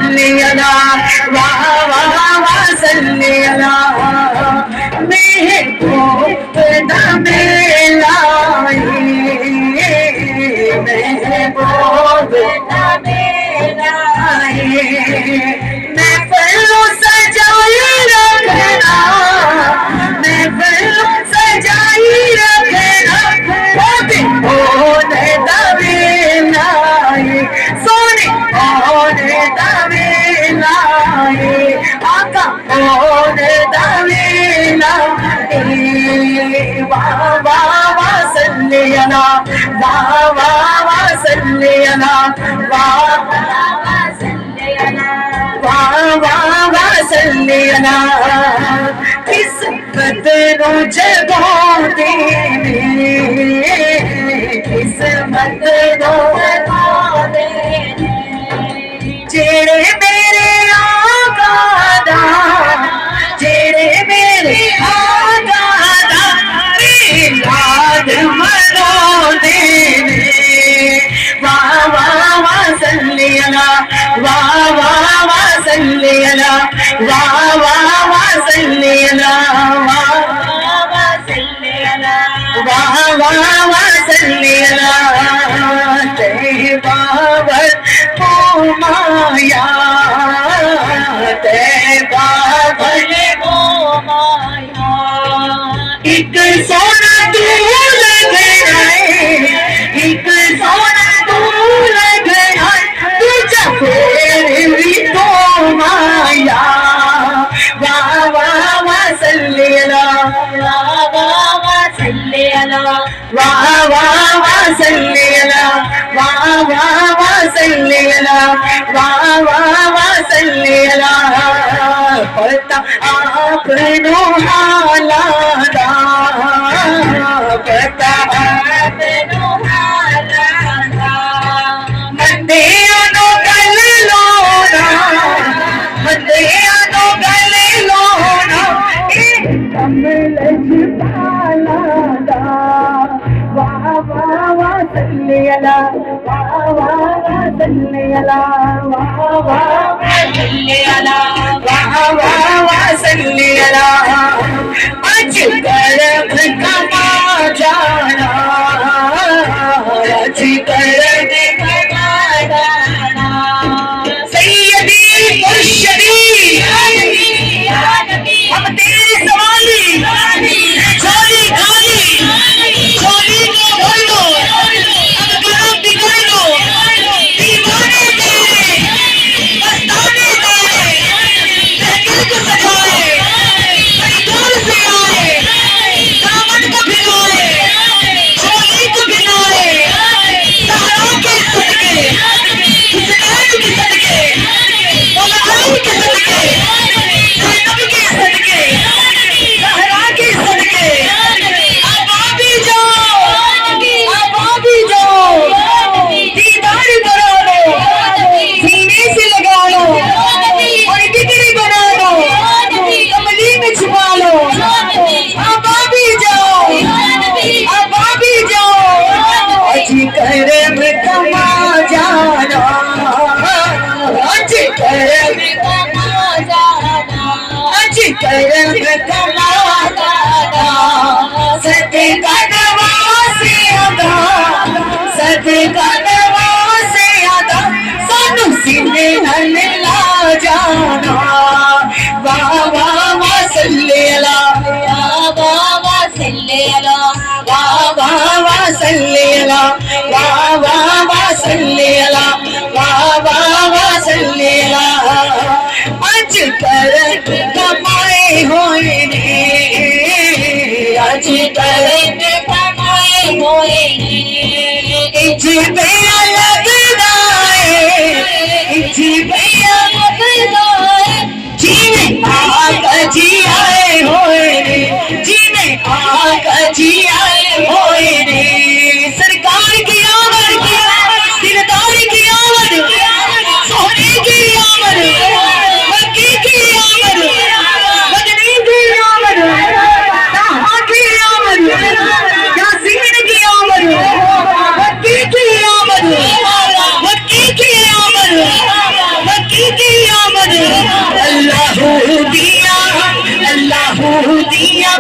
सल्ली अला वाह वाह वाह सल्ली अला महबूब दमे लाई महबूब दमे लाई मैं फलों सजाई रखना मैं फलों सजाई रखना ओन दमे लाई सोने ओन दमे लाई आका ओन दमे लाई वाह वाह वाह सल्ली अला वाह वाह वाह सल्ली अला वाह वाह वाह वाह सल्ली अला किस्मत नो जगो देने किस्मत नो जगो देने जेड़े मेरे आका दा जेड़े मेरे आका दा याद मनो देने वाह वाह वाह सल्ली अला वाह वाह वाह सल्ली अला वाह वाह वाह सल्ली अला वाह वाह सल्ली अला वाह वाह वाह सल्ली अला तेरे बाबर ओ माया तेरे बाबर ओ माया एक सोना तू लग गए एक सोना तू लग गया तुझा फिर भी तो माया वाह वाह वाह सल्ली अला वाह वाह वाह सल्ली अला वाह वाह वाह सल्ली अला वाह वाह वाह सल्ली अला वाह वाह वाह सल्ली अला पता आपनो हालादा पता आपनो हालादा मंदे आनो गल लोना मंदे आनो गल लोना कमल पालादा वाह वाह वाह सल्ली अला वाह वाह वाह सल्ली अला वाह वाह वाह सल्ली अला वाह वाह वाह सल्ली अला अज करम कमा जाना अज करम कमा जाना सैयदी मुर्शदी हम तेरी सवाली चोली खाली चोली को भर लो अब गरम दिखाई लो दीवाने तेरे मस्ताने तेरे महफिल को सजाए परिवार से आए दामन को भिगोए चोली को भिगोए सहरा के सदके हुसैन के सदके मौला अली के सदके ज़ैनब के सदके सहरा के सदके अब भी जाओ दीदार करा लो सीने से लगा लो और बिक्री बना लो कमली में छुपा लो अब भी जाओ अजी करम कमा जाना अजी करम कमा जाना अजी करम कमा जाना सदका नवासे अदा सदका नवासे अदा सानू सीने नाल ला जाना वाह वाह वाह सल्ली अला वाह वाह वाह सल्ली अला वाह वाह वाह सल्ली अला वाह वाह वाह सल्ली अला वाह वाह वाह सल्ली अला अज करम कमाए होए ने अज करम कमाए होए ने इज भैया लगदा है इज भैया लगदा है जीने आका जी आए होए ने जीने आका जी आए होए ने सरकार की आमद दिलदार की आमद सोने की आमद मक्की की आमद मदनी की आमद ताहा की आमद यासीन की आमद मक्की की आमद अल्लाह दिया